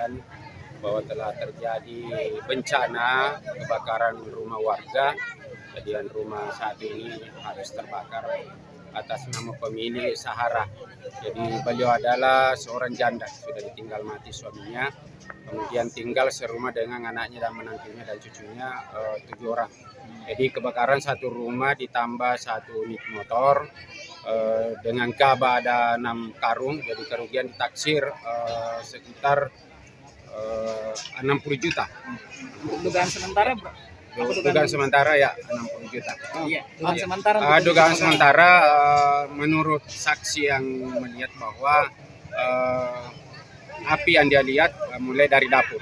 menyampaikan bahwa telah terjadi bencana kebakaran rumah warga. Kejadian rumah saat ini harus terbakar atas nama pemilik Sahara. Jadi beliau adalah seorang janda, sudah ditinggal mati suaminya, kemudian tinggal serumah dengan anaknya dan menantunya dan cucunya 7 orang. Jadi kebakaran satu rumah ditambah satu unit motor, dengan gabah ada 6 karung, jadi kerugian ditaksir sekitar 60 juta. Dugaan sementara, Bro? Dugaan sementara ya 60 juta. Iya, dugaan sementara. Dugaan sementara menurut saksi yang melihat bahwa api yang dia lihat mulai dari dapur.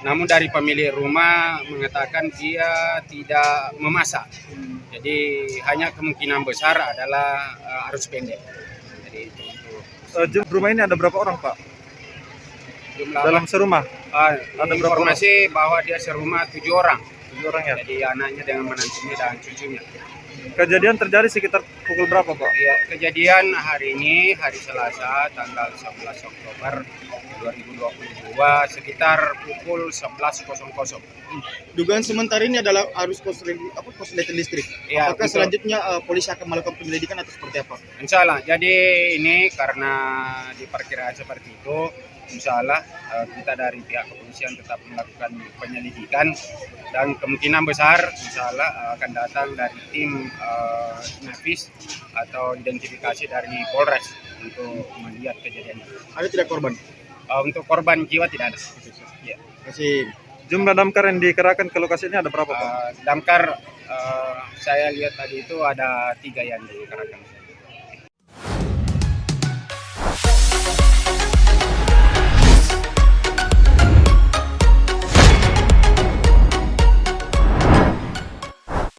Namun dari pemilik rumah mengatakan dia tidak memasak. Jadi hanya kemungkinan besar adalah arus pendek. Jadi itu. Rumah ini ada berapa orang, Pak? Jumlah Dalam serumah? ada informasi bahwa dia serumah 7 orang. 7 orang ya? Jadi anaknya dengan menantunya dan cucunya. Kejadian terjadi sekitar pukul berapa, Pak? Ya, kejadian hari ini, hari Selasa, tanggal 11 Oktober 2022, sekitar pukul 11.00. Dugaan sementara ini adalah arus korsleting listrik. Ya, Apakah betul. selanjutnya polisi akan melakukan penyelidikan atau seperti apa? Insya Allah. Jadi ini karena diperkirakan seperti itu, insya Allah kita dari pihak kepolisian tetap melakukan penyelidikan dan kemungkinan besar insya Allah akan datang dari tim Nafis atau identifikasi dari Polres untuk melihat kejadian itu. Ada tidak korban? Untuk korban jiwa tidak ada. Ya. Masih. Jumlah damkar yang dikerahkan ke lokasi ini ada berapa, Pak? Damkar saya lihat tadi itu ada 3 yang dikerahkan.